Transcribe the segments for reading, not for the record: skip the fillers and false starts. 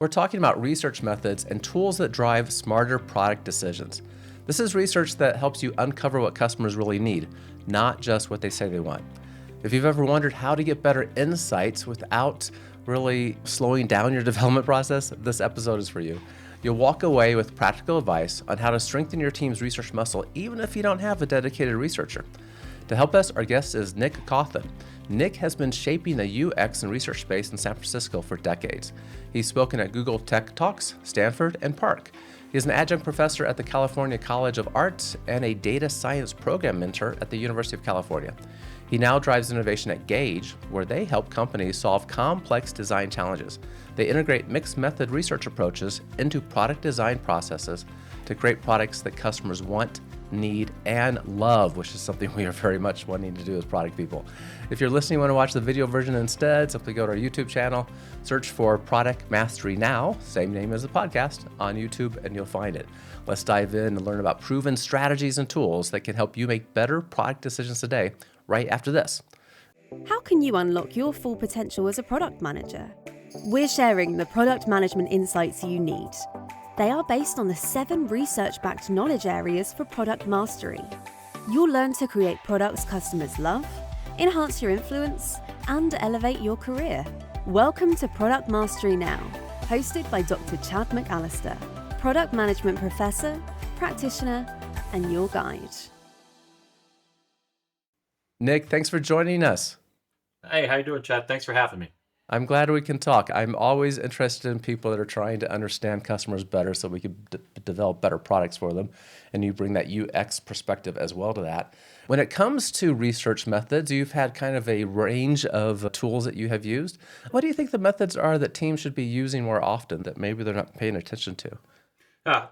We're talking about research methods and tools that drive smarter product decisions. This is research that helps you uncover what customers really need, not just what they say they want. If you've ever wondered how to get better insights without really slowing down your development process, this episode is for you. You'll walk away with practical advice on how to strengthen your team's research muscle, even if you don't have a dedicated researcher. To help us, our guest is Nick Cawthon. Nick has been shaping the UX and research space in San Francisco for decades. He's spoken at Google Tech Talks, Stanford, and Park. He is an adjunct professor at the California College of Arts and a data science program mentor at the University of California. He now drives innovation at Gauge, where they help companies solve complex design challenges. They integrate mixed method research approaches into product design processes to create products that customers want, need, and love, which is something we are very much wanting to do as product people. If you're listening and want to watch the video version instead, simply go to our YouTube channel, search for Product Mastery Now, same name as the podcast, on YouTube, and you'll find it. Let's dive in and learn about proven strategies and tools that can help you make better product decisions today, right after this. How can you unlock your full potential as a product manager? We're sharing the product management insights you need. They are based on the 7 research-backed knowledge areas for product mastery. You'll learn to create products customers love, enhance your influence, and elevate your career. Welcome to Product Mastery Now, hosted by Dr. Chad McAllister, product management professor, practitioner, and your guide. Nick, thanks for joining us. Hey, how you doing, Chad? Thanks for having me. I'm glad we can talk. I'm always interested in people that are trying to understand customers better so we can develop better products for them. And you bring that UX perspective as well to that. When it comes to research methods, you've had kind of a range of tools that you have used. What do you think the methods are that teams should be using more often that maybe they're not paying attention to?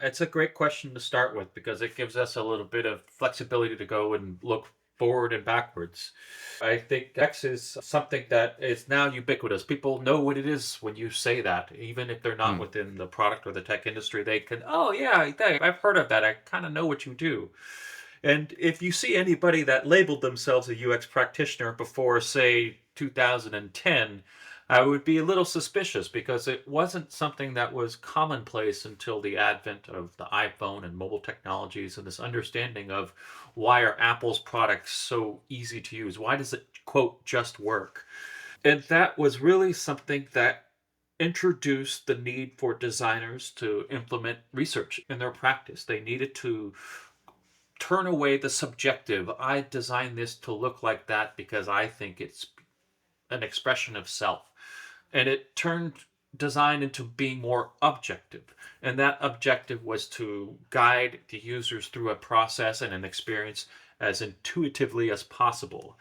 It's a great question to start with because it gives us a little bit of flexibility to go and look forward and backwards. I think X is something that is now ubiquitous. People know what it is when you say that. Even if they're not within the product or the tech industry, they can, oh yeah, I've heard of that. I kind of know what you do. And if you see anybody that labeled themselves a UX practitioner before, say, 2010, I would be a little suspicious because it wasn't something that was commonplace until the advent of the iPhone and mobile technologies and this understanding of why are Apple's products so easy to use? Why does it, quote, just work? And that was really something that introduced the need for designers to implement research in their practice. They needed to turn away the subjective. I designed this to look like that because I think it's an expression of self. And it turned design into being more objective. And that objective was to guide the users through a process and an experience as intuitively as possible.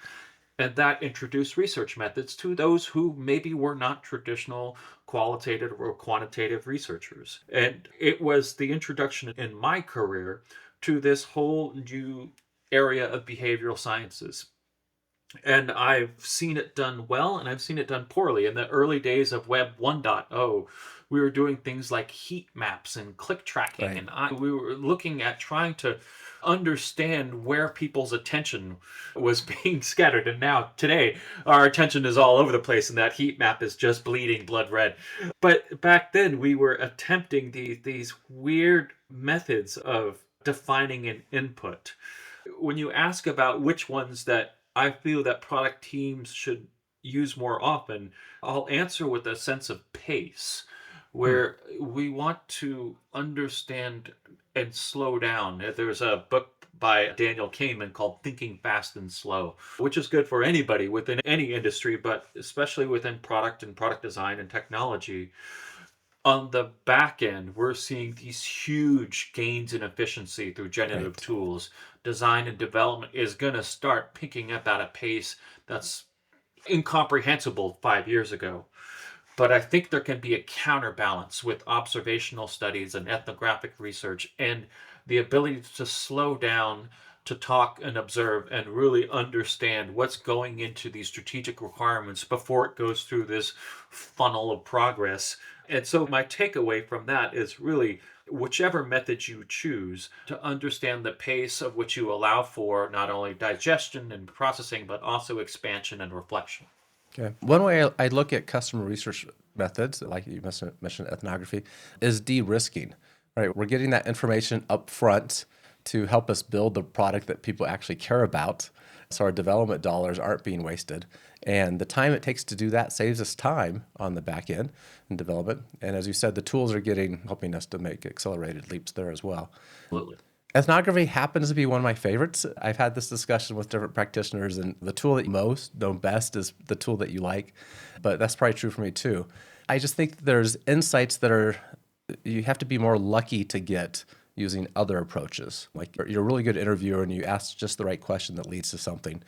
And that introduced research methods to those who maybe were not traditional qualitative or quantitative researchers. And it was the introduction in my career to this whole new area of behavioral sciences. And I've seen it done well, and I've seen it done poorly. In the early days of Web 1.0, we were doing things like heat maps and click tracking, Right. and we were looking at trying to understand where people's attention was being scattered. And now, today, our attention is all over the place, and that heat map is just bleeding blood red. But back then, we were attempting these weird methods of defining an input. When you ask about which ones that I feel that product teams should use more often, I'll answer with a sense of pace, where we want to understand and slow down. There's a book by Daniel Kahneman called Thinking Fast and Slow, which is good for anybody within any industry, but especially within product and product design and technology. On the back end, we're seeing these huge gains in efficiency through generative tools. Design and development is going to start picking up at a pace that's incomprehensible 5 years ago. But I think there can be a counterbalance with observational studies and ethnographic research and the ability to slow down, to talk and observe and really understand what's going into these strategic requirements before it goes through this funnel of progress. And so my takeaway from that is really whichever method you choose, to understand the pace of which you allow for not only digestion and processing, but also expansion and reflection. Okay. One way I look at customer research methods, like you mentioned ethnography, is de-risking. Right? We're getting that information up front to help us build the product that people actually care about, so our development dollars aren't being wasted. And the time it takes to do that saves us time on the back end in development. And as you said, the tools are helping us to make accelerated leaps there as well. Absolutely. Ethnography happens to be one of my favorites. I've had this discussion with different practitioners, and the tool that you most know best is the tool that you like, but that's probably true for me too. I just think there's insights that you have to be more lucky to get using other approaches. Like you're a really good interviewer and you ask just the right question that leads to something.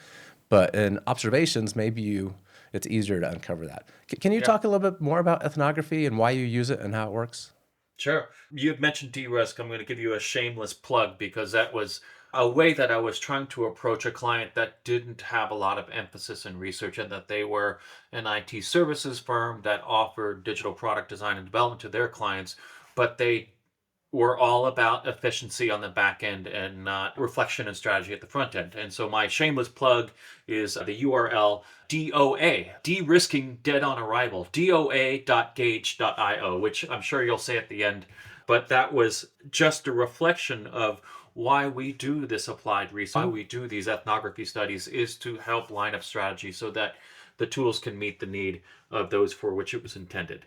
But in observations, it's easier to uncover that. Can you talk a little bit more about ethnography and why you use it and how it works? Sure. You've mentioned de-risk. I'm going to give you a shameless plug because that was a way that I was trying to approach a client that didn't have a lot of emphasis in research, and that they were an IT services firm that offered digital product design and development to their clients, but they were all about efficiency on the back end and not reflection and strategy at the front end. And so my shameless plug is the URL DOA, de-risking dead on arrival, doa.gauge.io, which I'm sure you'll say at the end. But that was just a reflection of why we do this applied research, why we do these ethnography studies, is to help line up strategy so that the tools can meet the need of those for which it was intended.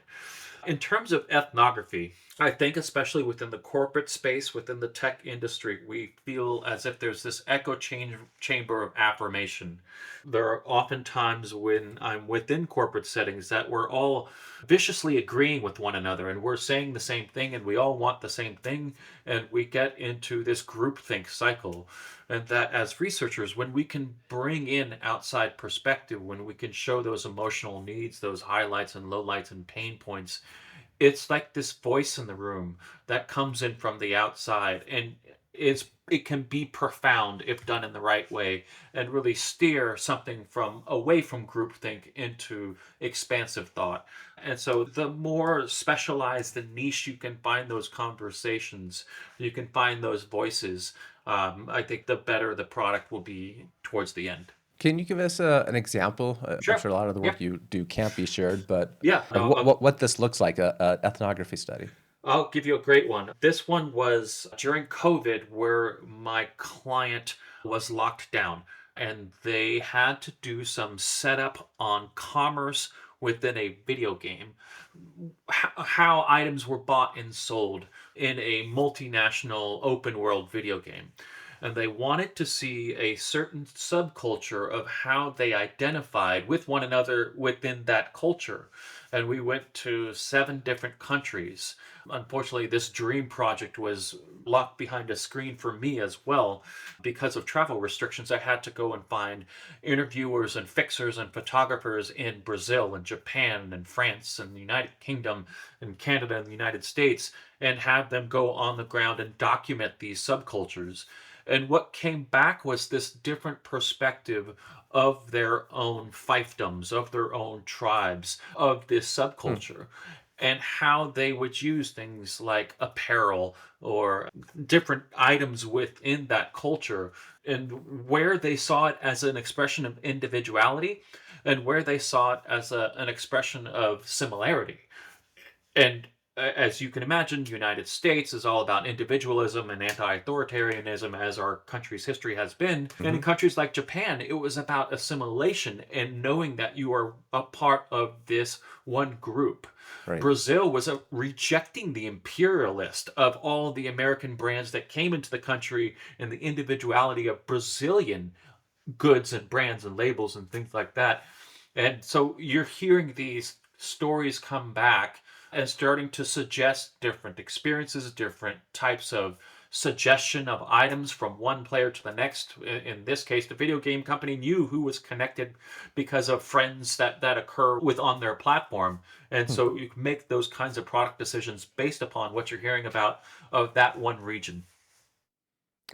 In terms of ethnography, I think especially within the corporate space, within the tech industry, we feel as if there's this echo chamber of affirmation. There are often times when I'm within corporate settings that we're all viciously agreeing with one another and we're saying the same thing and we all want the same thing, and we get into this groupthink cycle. And that as researchers, when we can bring in outside perspective, when we can show those emotional needs, those highlights and lowlights and pain points, it's like this voice in the room that comes in from the outside, and it can be profound if done in the right way, and really steer something away from groupthink into expansive thought. And so the more specialized and niche you can find those conversations, you can find those voices, I think the better the product will be towards the end. Can you give us an example? I'm Sure. sure a lot of the Yeah. work you do can't be shared, but Yeah. No, what this looks like, a ethnography study. I'll give you a great one. This one was during COVID, where my client was locked down and they had to do some setup on commerce within a video game, how items were bought and sold in a multinational open world video game. And they wanted to see a certain subculture of how they identified with one another within that culture. And we went to 7 different countries. Unfortunately, this dream project was locked behind a screen for me as well. Because of travel restrictions, I had to go and find interviewers and fixers and photographers in Brazil and Japan and France and the United Kingdom and Canada and the United States, and have them go on the ground and document these subcultures. And what came back was this different perspective of their own fiefdoms, of their own tribes, of this subculture, and how they would use things like apparel or different items within that culture, and where they saw it as an expression of individuality and where they saw it as an expression of similarity. And as you can imagine, the United States is all about individualism and anti-authoritarianism, as our country's history has been. And in countries like Japan, it was about assimilation and knowing that you are a part of this one group. Right. Brazil was rejecting the imperialist of all the American brands that came into the country and the individuality of Brazilian goods and brands and labels and things like that. And so you're hearing these stories come back and starting to suggest different experiences, different types of suggestion of items from one player to the next. In this case, the video game company knew who was connected because of friends that occur on their platform. And so you can make those kinds of product decisions based upon what you're hearing about of that one region.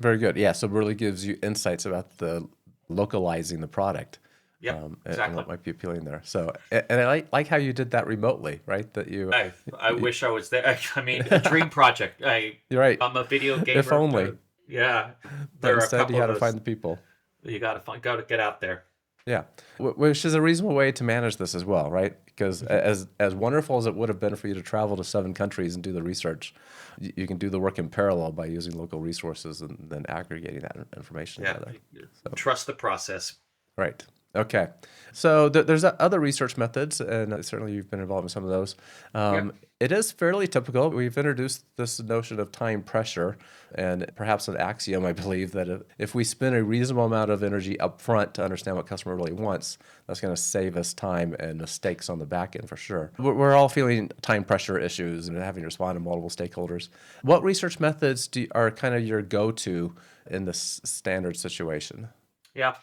Very good. Yeah, so it really gives you insights about the localizing the product. Yeah, And exactly. what might be appealing there. So, and I like how you did that remotely, right? That you, I wish I was there. I mean, a dream project. you're right. I'm a video gamer. If only. Yeah. But There are a instead, couple you had of to those. find the people. You got to get out there. Yeah, which is a reasonable way to manage this as well, right? Because as wonderful as it would have been for you to travel to 7 countries and do the research, you can do the work in parallel by using local resources and then aggregating that information Yeah. together. So, Trust the process. right. Okay. So there's other research methods, and certainly you've been involved in some of those. Yeah. It is fairly typical. We've introduced this notion of time pressure, and perhaps an axiom, I believe, that if we spend a reasonable amount of energy up front to understand what customer really wants, that's going to save us time and mistakes on the back end for sure. We're all feeling time pressure issues and having to respond to multiple stakeholders. What research methods are kind of your go-to in this standard situation? Yeah.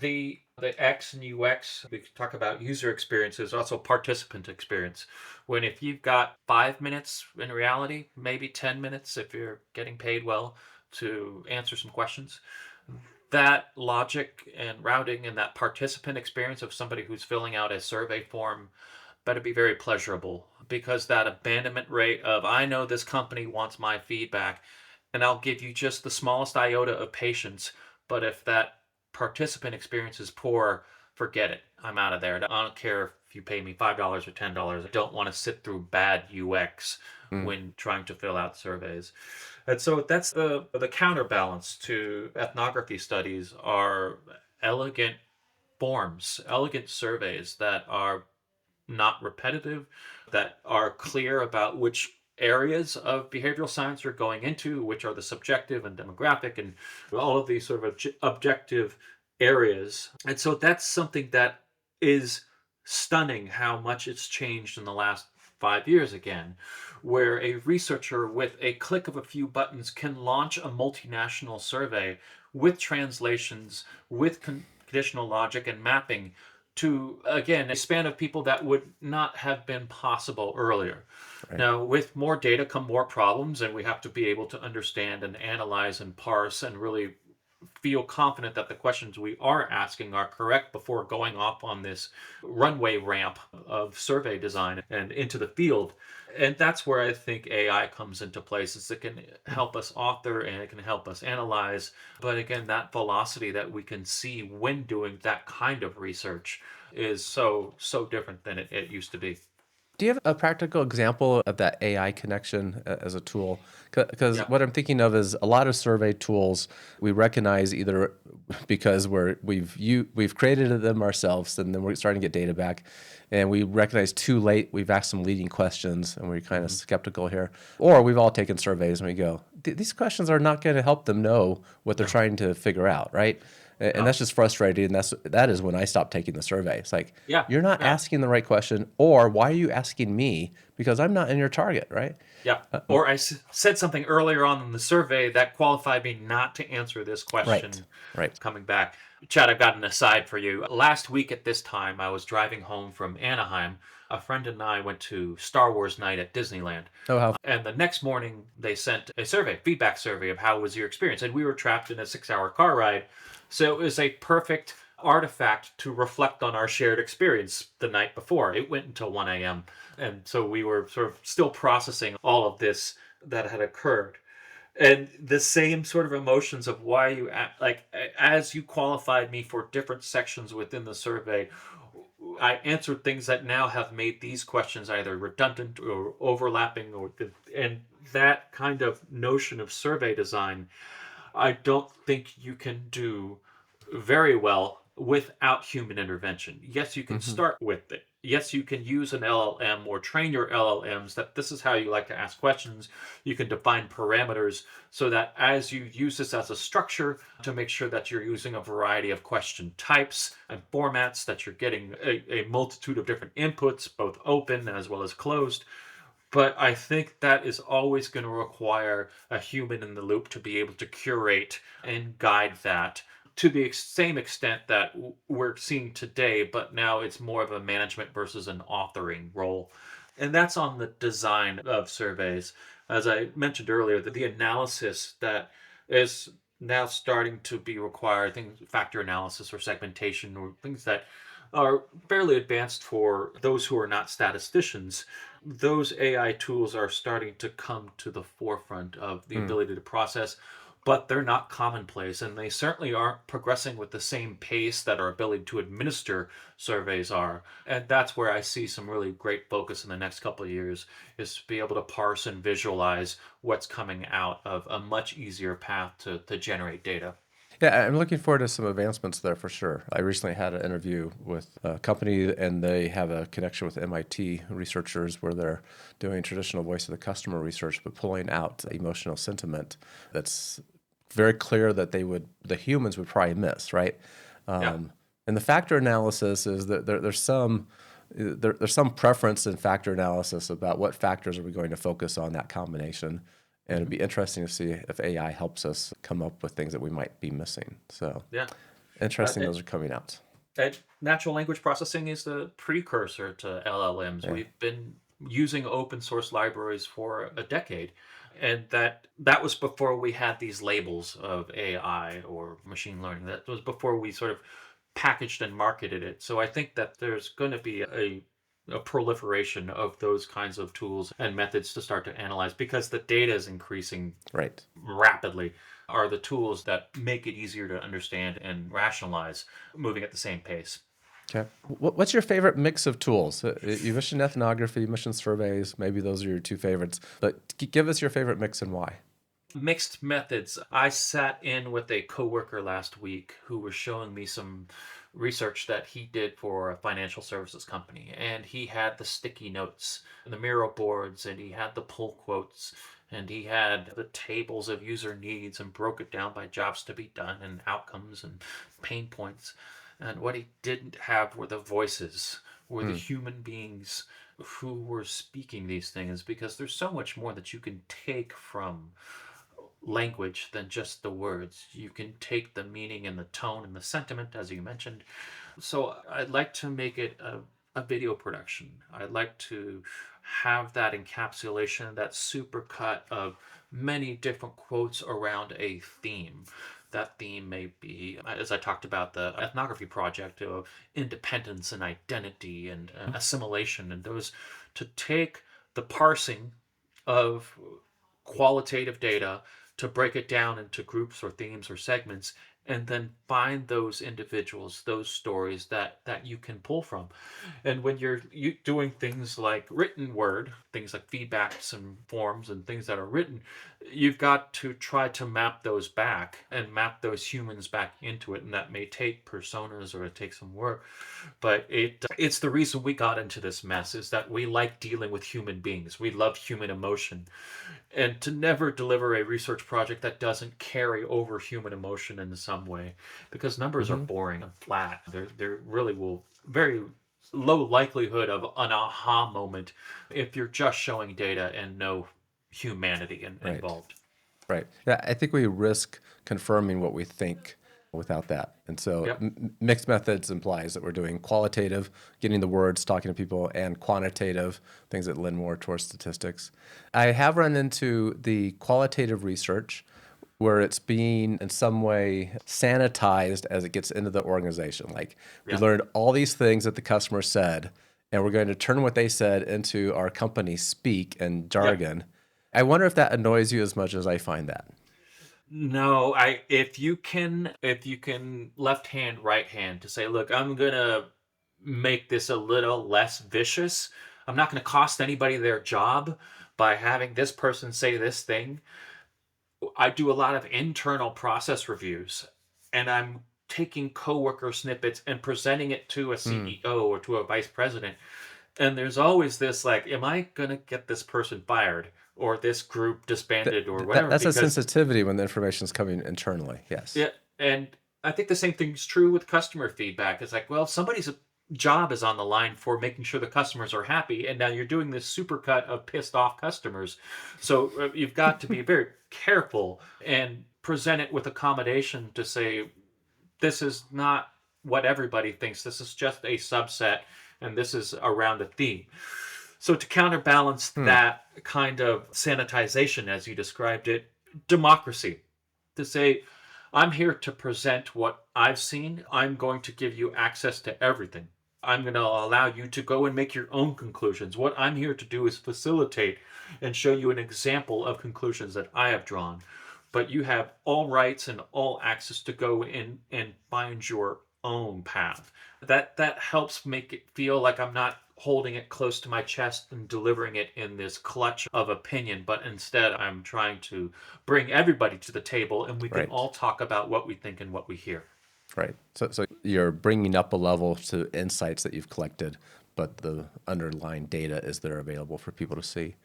The X and UX, we could talk about user experiences, also participant experience. When if you've got 5 minutes in reality, maybe 10 minutes if you're getting paid well to answer some questions, that logic and routing and that participant experience of somebody who's filling out a survey form better be very pleasurable, because that abandonment rate of I know this company wants my feedback and I'll give you just the smallest iota of patience, but if that participant experience is poor, forget it. I'm out of there. I don't care if you pay me $5 or $10. I don't want to sit through bad UX Mm. when trying to fill out surveys. And so that's the counterbalance to ethnography studies are elegant forms, elegant surveys that are not repetitive, that are clear about which areas of behavioral science you're going into, which are the subjective and demographic, and all of these sort of objective areas. And so that's something that is stunning how much it's changed in the last 5 years again, where a researcher with a click of a few buttons can launch a multinational survey with translations, with conditional logic and mapping to, again, a span of people that would not have been possible earlier. Right. Now, with more data come more problems, and we have to be able to understand and analyze and parse and really feel confident that the questions we are asking are correct before going off on this runway ramp of survey design and into the field. And that's where I think AI comes into place, is it can help us author and it can help us analyze. But again, that velocity that we can see when doing that kind of research is so different than it used to be. Do you have a practical example of that AI connection as a tool? Because Yeah. what I'm thinking of is a lot of survey tools we recognize either because we've created them ourselves and then we're starting to get data back, and we recognize too late we've asked some leading questions and we're kind of skeptical here, or we've all taken surveys and we go, these questions are not going to help them know what they're trying to figure out, right? And that's just frustrating. And that is when I stopped taking the survey. It's like, Yeah. you're not Yeah. asking the right question, or why are you asking me? Because I'm not in your target, right? Yeah. Or I said something earlier on in the survey that qualified me not to answer this question. Right. Right. Coming back. Chad, I've got an aside for you. Last week at this time, I was driving home from Anaheim. A friend and I went to Star Wars night at Disneyland. Oh, how And the next morning, they sent a survey, feedback survey of how was your experience. And we were trapped in a 6-hour car ride. So it was a perfect artifact to reflect on our shared experience the night before. It went until 1 a.m. And so we were sort of still processing all of this that had occurred. And the same sort of emotions of why you act, like as you qualified me for different sections within the survey, I answered things that now have made these questions either redundant or overlapping, and that kind of notion of survey design I don't think you can do very well without human intervention. Yes, you can hmm start with it. Yes, you can use an LLM or train your LLMs that this is how you like to ask questions. You can define parameters so that as you use this as a structure to make sure that you're using a variety of question types and formats, that you're getting a multitude of different inputs, both open as well as closed. But I think that is always going to require a human in the loop to be able to curate and guide that to the same extent that we're seeing today, but now it's more of a management versus an authoring role. And that's on the design of surveys. As I mentioned earlier, the analysis that is now starting to be required, things factor analysis or segmentation or things that are fairly advanced for those who are not statisticians. Those AI tools are starting to come to the forefront of the ability to process but they're not commonplace, and they certainly aren't progressing with the same pace that our ability to administer surveys are. And that's where I see some really great focus in the next couple of years, is to be able to parse and visualize what's coming out of a much easier path to generate data. Yeah, I'm looking forward to some advancements there for sure. I recently had an interview with a company, and they have a connection with MIT researchers where they're doing traditional voice of the customer research, but pulling out emotional sentiment that's very clear that the humans would probably miss, right? Yeah. And the factor analysis is that there's some preference in factor analysis about what factors are we going to focus on that combination. And it'd be interesting to see if AI helps us come up with things that we might be missing. So Yeah. interesting Uh, those are coming out. And natural language processing is the precursor to LLMs. Yeah. We've been using open source libraries for a decade, and that was before we had these labels of AI or machine learning. That was before we sort of packaged and marketed it. So I think that there's going to be a proliferation of those kinds of tools and methods to start to analyze, because the data is increasing Right. rapidly, are the tools that make it easier to understand and rationalize, moving at the same pace. Okay. What's your favorite mix of tools? You mentioned ethnography, you mentioned surveys. Maybe those are your two favorites. But give us your favorite mix and why. Mixed methods. I sat in with a coworker last week who was showing me some research that he did for a financial services company. And he had the sticky notes and the Miro boards, and he had the pull quotes, and he had the tables of user needs and broke it down by jobs to be done and outcomes and pain points. And what he didn't have were the voices, were the human beings who were speaking these things, because there's so much more that you can take from language than just the words. You can take the meaning and the tone and the sentiment, as you mentioned. So I'd like to make it a video production. I'd like to have that encapsulation, that supercut of many different quotes around a theme. That theme may be, as I talked about, the ethnography project of independence and identity and assimilation, and those, to take the parsing of qualitative data, to break it down into groups or themes or segments, and then find those individuals, those stories that you can pull from. And when you're doing things like written word, things like feedbacks and forms and things that are written, you've got to try to map those back and map those humans back into it. And that may take personas, or it takes some work, but it's the reason we got into this mess, is that we like dealing with human beings. We love human emotion. And to never deliver a research project that doesn't carry over human emotion in some way, because numbers are boring and flat. There really will very low likelihood of an aha moment if you're just showing data and no humanity Right. involved. Right. Yeah, I think we risk confirming what we think without that. And so Yep. mixed methods implies that we're doing qualitative, getting the words, talking to people, and quantitative, things that lend more towards statistics. I have run into the qualitative research where it's being in some way sanitized as it gets into the organization. Like we Yeah. learned all these things that the customer said, and we're going to turn what they said into our company speak and jargon. I wonder if that annoys you as much as I find that. No, if you can left hand, right hand, to say, look, I'm gonna make this a little less vicious. I'm not gonna cost anybody their job by having this person say this thing. I do a lot of internal process reviews, and I'm taking coworker snippets and presenting it to a CEO or to a vice president. And there's always this, like, am I going to get this person fired or this group disbanded or whatever? That's a Because, sensitivity when the information is coming internally. Yes. yeah, and I think the same thing's true with customer feedback. It's like, well, somebody's job is on the line for making sure the customers are happy, and now you're doing this supercut of pissed off customers. So you've got to be very careful and present it with accommodation to say, this is not what everybody thinks. This is just a subset, and this is around a theme. So to counterbalance that kind of sanitization, as you described it, democracy, to say, I'm here to present what I've seen. I'm going to give you access to everything. I'm going to allow you to go and make your own conclusions. What I'm here to do is facilitate and show you an example of conclusions that I have drawn. but you have all rights and all access to go in and find your own path. That helps make it feel like I'm not holding it close to my chest and delivering it in this clutch of opinion, but instead I'm trying to bring everybody to the table and we can Right. all talk about what we think and what we hear. Right. So you're bringing up a level to insights that you've collected, but the underlying data is there available for people to see.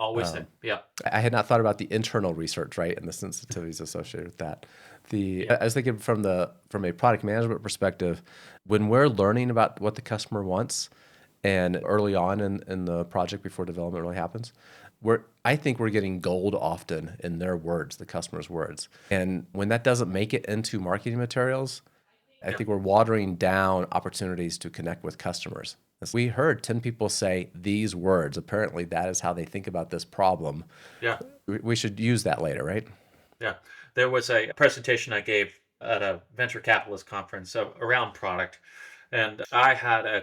Always say, yeah. I had not thought about the internal research, right, and the sensitivities associated with that. I was thinking from a product management perspective, when we're learning about what the customer wants, and early on in the project before development really happens, I think we're getting gold often in their words, the customer's words, and when that doesn't make it into marketing materials, I think we're watering down opportunities to connect with customers. We heard 10 people say these words. Apparently, that is how they think about this problem. Yeah. We should use that later, right? Yeah. There was a presentation I gave at a venture capitalist conference around product. And I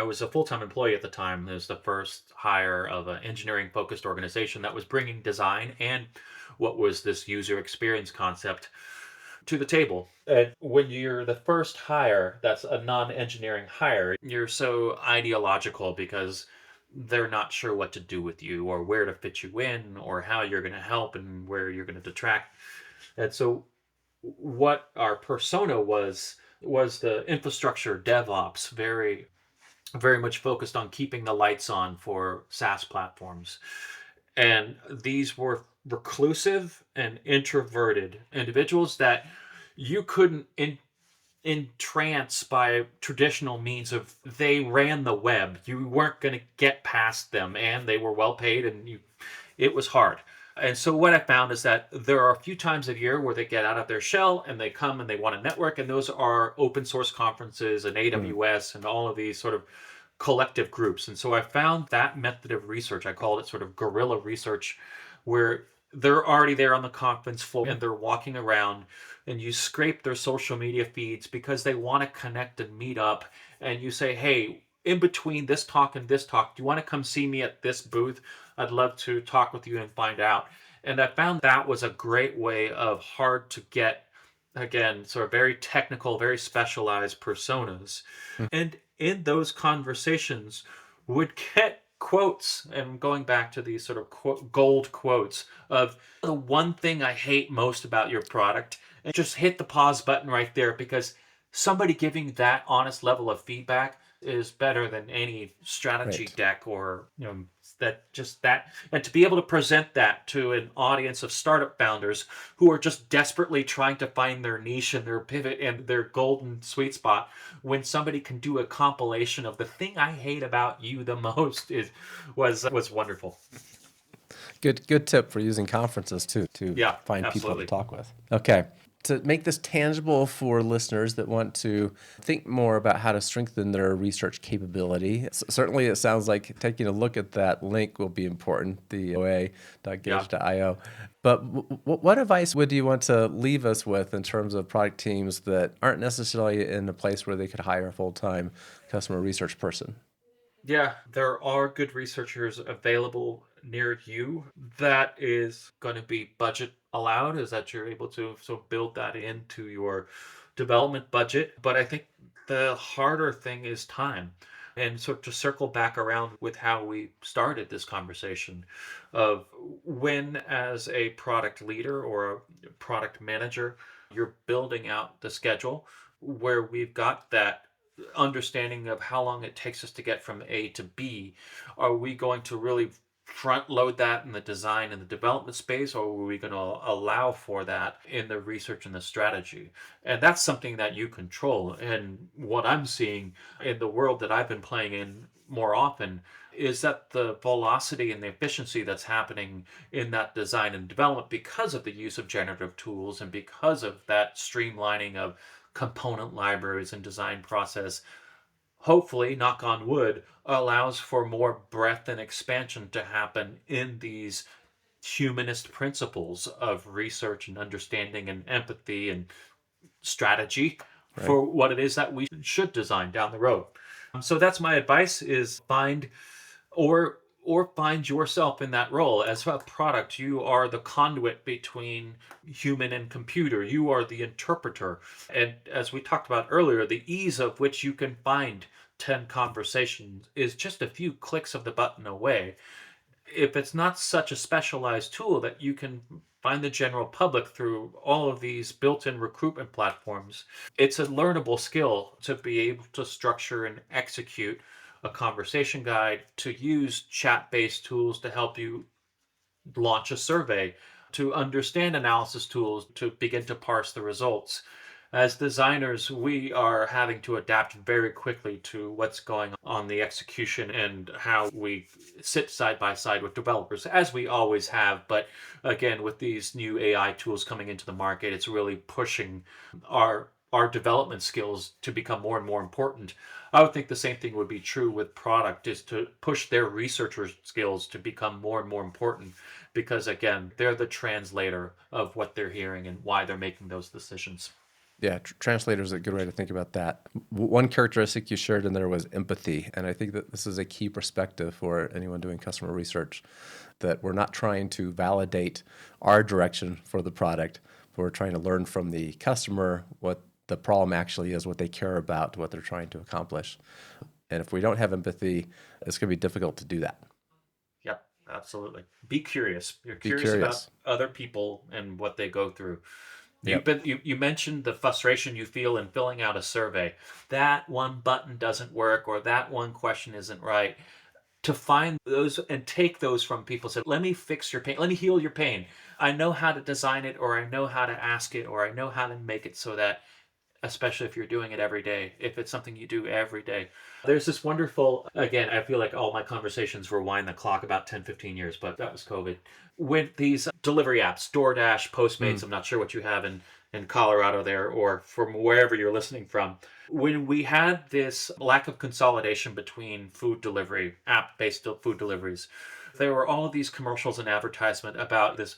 was a full-time employee at the time. It was the first hire of an engineering-focused organization that was bringing design and what was this user experience concept to the table. And when you're the first hire, that's a non-engineering hire, you're so ideological because they're not sure what to do with you or where to fit you in or how you're going to help and where you're going to detract. And so what our persona was the infrastructure DevOps, very much focused on keeping the lights on for SaaS platforms. And these were reclusive and introverted individuals that you couldn't entrance by traditional means of they ran the web. You weren't going to get past them, and they were well paid, and it was hard. And so what I found is that there are a few times a year where they get out of their shell and they come and they want to network, and those are open source conferences and AWS and all of these sort of collective groups. And so I found that method of research, I called it sort of guerrilla research, where they're already there on the conference floor and they're walking around and you scrape their social media feeds because they want to connect and meet up. And you say, hey, in between this talk and this talk, do you want to come see me at this booth? I'd love to talk with you and find out. And I found that was a great way of hard to get, again, sort of very technical, very specialized personas. And in those conversations would get quotes, and going back to these sort of gold quotes of the one thing I hate most about your product, and just hit the pause button right there, because somebody giving that honest level of feedback is better than any strategy Right. deck or that, and to be able to present that to an audience of startup founders who are just desperately trying to find their niche and their pivot and their golden sweet spot, when somebody can do a compilation of the thing I hate about you the most was wonderful. Good tip for using conferences too to Yeah, find people absolutely. to talk with. Okay. To make this tangible for listeners that want to think more about how to strengthen their research capability, certainly it sounds like taking a look at that link will be important, the oa.gauge.io. But what advice would you want to leave us with in terms of product teams that aren't necessarily in a place where they could hire a full-time customer research person? Yeah, there are good researchers available near you. That is going to be budget allowed, is that you're able to build that into your development budget. But I think the harder thing is time. And so to circle back around with how we started this conversation of when, as a product leader or a product manager, you're building out the schedule where we've got that understanding of how long it takes us to get from A to B, are we going to really front load that in the design and the development space, or are we going to allow for that in the research and the strategy? And that's something that you control. And what I'm seeing in the world that I've been playing in more often is that the velocity and the efficiency that's happening in that design and development, because of the use of generative tools and because of that streamlining of component libraries and design process, hopefully, knock on wood, allows for more breadth and expansion to happen in these humanist principles of research and understanding and empathy and strategy Right. for what it is that we should design down the road. So that's my advice: is find, or or find yourself in that role. As a product, you are the conduit between human and computer. You are the interpreter. And as we talked about earlier, the ease of which you can find 10 conversations is just a few clicks of the button away. If it's not such a specialized tool that you can find the general public through all of these built-in recruitment platforms, it's a learnable skill to be able to structure and execute a conversation guide, to use chat-based tools to help you launch a survey, to understand analysis tools, to begin to parse the results. As designers, we are having to adapt very quickly to what's going on the execution and how we sit side by side with developers, as we always have. But again, with these new AI tools coming into the market, it's really pushing our development skills to become more and more important. I would think the same thing would be true with product, is to push their researcher skills to become more and more important, because again, they're the translator of what they're hearing and why they're making those decisions. Yeah, translator is a good way to think about that. One characteristic you shared in there was empathy. And I think that this is a key perspective for anyone doing customer research, that we're not trying to validate our direction for the product, but we're trying to learn from the customer what the problem actually is, what they care about, what they're trying to accomplish. And if we don't have empathy, it's going to be difficult to do that. Yep, absolutely. Be curious. You're Be curious about curious. other people and what they go through. Yep. You mentioned the frustration you feel in filling out a survey. That one button doesn't work, or that one question isn't right. To find those and take those from people, say, let me fix your pain, let me heal your pain. I know how to design it, or I know how to ask it, or I know how to make it so that, especially if you're doing it every day, if it's something you do every day. There's this wonderful, again, I feel like all my conversations rewind the clock about 10, 15 years, but that was COVID. With these delivery apps, DoorDash, Postmates, I'm not sure what you have in Colorado there, or from wherever you're listening from. When we had this lack of consolidation between food delivery, app-based food deliveries, there were all of these commercials and advertisement about this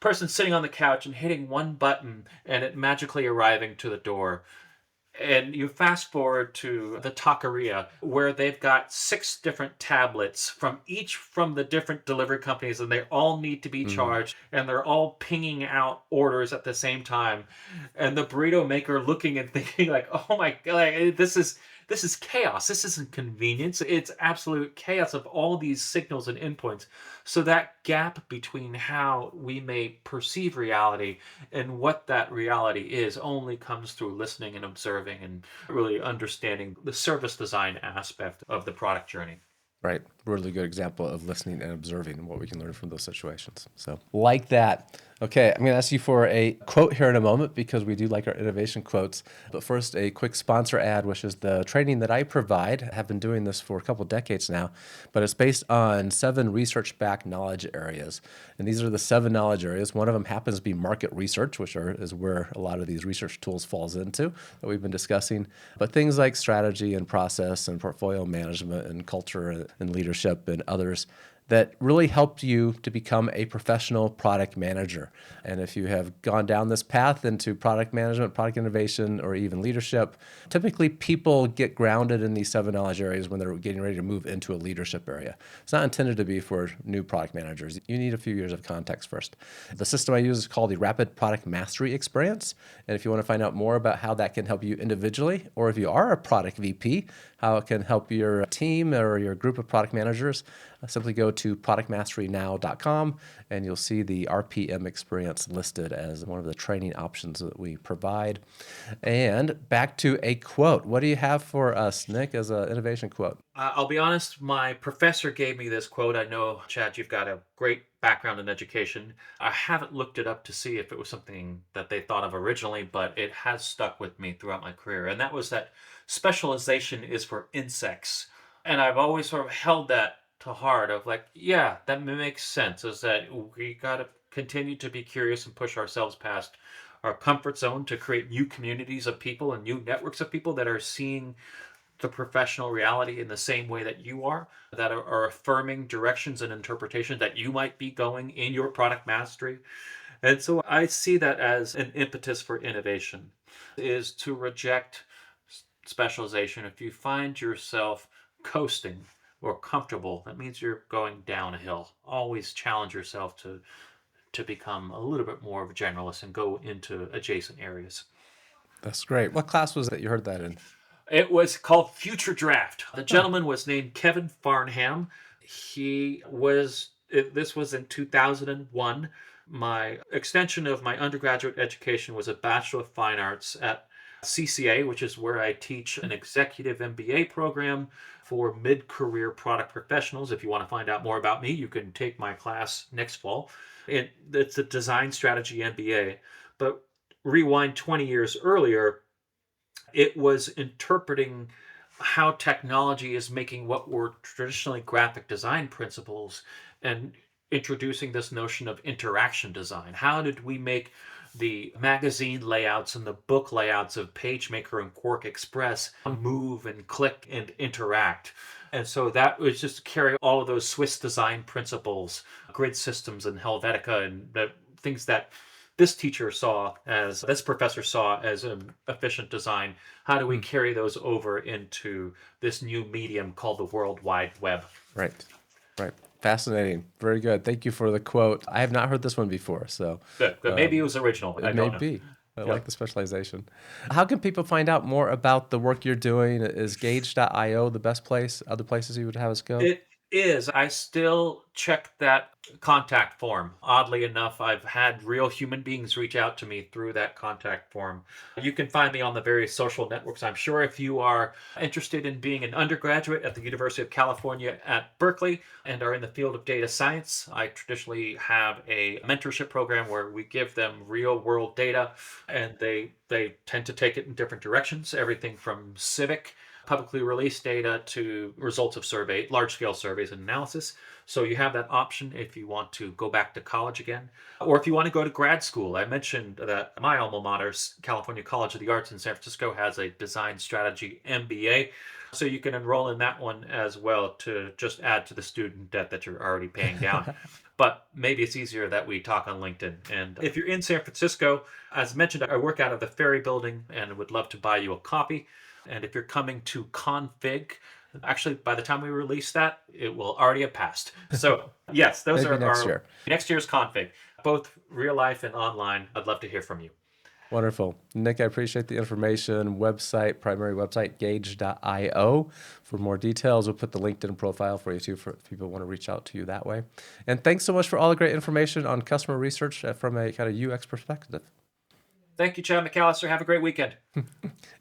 person sitting on the couch and hitting one button and it magically arriving to the door. And you fast forward to the taqueria, where they've got 6 different tablets from the different delivery companies, and they all need to be charged, and they're all pinging out orders at the same time. And the burrito maker looking and thinking like, oh my god, this is chaos. This isn't convenience. It's absolute chaos of all these signals and endpoints. So that gap between how we may perceive reality and what that reality is only comes through listening and observing and really understanding the service design aspect of the product journey. Right. Really good example of listening and observing and what we can learn from those situations. So, like that. Okay, I'm going to ask you for a quote here in a moment, because we do like our innovation quotes. But first, a quick sponsor ad, which is the training that I provide. I have been doing this for a couple decades now, but it's based on 7 research-backed knowledge areas. And these are the 7 knowledge areas. One of them happens to be market research, is where a lot of these research tools falls into that we've been discussing. But things like strategy and process and portfolio management and culture and leadership and others that really help you to become a professional product manager. And if you have gone down this path into product management, product innovation, or even leadership, typically people get grounded in these 7 knowledge areas when they're getting ready to move into a leadership area. It's not intended to be for new product managers. You need a few years of context first. The system I use is called the Rapid Product Mastery Experience. And if you want to find out more about how that can help you individually, or if you are a product VP, how it can help your team or your group of product managers, simply go to productmasterynow.com and you'll see the RPM experience listed as one of the training options that we provide. And back to a quote. What do you have for us, Nick, as an innovation quote? I'll be honest, my professor gave me this quote. I know, Chad, you've got a great background in education. I haven't looked it up to see if it was something that they thought of originally, but it has stuck with me throughout my career. And that was that specialization is for insects. And I've always sort of held that to heart of like, yeah, that makes sense, is that we got to continue to be curious and push ourselves past our comfort zone to create new communities of people and new networks of people that are seeing the professional reality in the same way that you are, that are affirming directions and interpretations that you might be going in your product mastery. And so I see that as an impetus for innovation, is to reject specialization. If you find yourself coasting or comfortable, that means you're going down a hill. Always challenge yourself to become a little bit more of a generalist and go into adjacent areas. That's great. What class was it you heard that in? It was called Future Draft. The gentleman was named Kevin Farnham. This was in 2001. My extension of my undergraduate education was a Bachelor of Fine Arts at CCA, which is where I teach an executive MBA program for mid-career product professionals. If you want to find out more about me, you can take my class next fall. It's a design strategy MBA. But rewind 20 years earlier, it was interpreting how technology is making what were traditionally graphic design principles and introducing this notion of interaction design. How did we make the magazine layouts and the book layouts of PageMaker and Quark Express move and click and interact? And so that was just to carry all of those Swiss design principles, grid systems and Helvetica, and the things that this professor saw as an efficient design. How do we carry those over into this new medium called the World Wide Web? Right. Fascinating. Very good. Thank you for the quote. I have not heard this one before, so Good. Maybe it was original. It may be. I like the specialization. How can people find out more about the work you're doing? Is Gauge.io the best place? Other places you would have us go? It is. I still check that contact form. Oddly enough, I've had real human beings reach out to me through that contact form. You can find me on the various social networks. I'm sure if you are interested in being an undergraduate at the University of California at Berkeley and are in the field of data science, I traditionally have a mentorship program where we give them real world data, and they tend to take it in different directions, everything from civic publicly released data to results of large-scale surveys and analysis. So you have that option if you want to go back to college again, or if you want to go to grad school. I mentioned that my alma mater, California College of the Arts in San Francisco, has a design strategy MBA. So you can enroll in that one as well to just add to the student debt that you're already paying down. But maybe it's easier that we talk on LinkedIn. And if you're in San Francisco, as mentioned, I work out of the Ferry Building and would love to buy you a coffee. And if you're coming to Config, actually, by the time we release that, it will already have passed. So yes, those are next year's Config, both real life and online. I'd love to hear from you. Wonderful. Nick, I appreciate the information. Primary website, Gauge.io. For more details, we'll put the LinkedIn profile for you too, if people want to reach out to you that way. And thanks so much for all the great information on customer research from a kind of UX perspective. Thank you, Chad McAllister. Have a great weekend.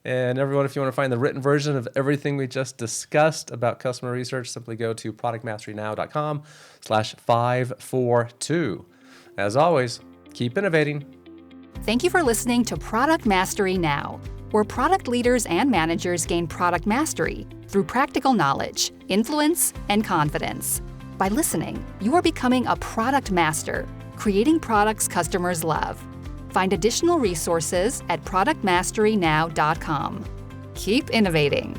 And everyone, if you want to find the written version of everything we just discussed about customer research, simply go to productmasterynow.com/542. As always, keep innovating. Thank you for listening to Product Mastery Now, where product leaders and managers gain product mastery through practical knowledge, influence, and confidence. By listening, you are becoming a product master, creating products customers love. Find additional resources at productmasterynow.com. Keep innovating.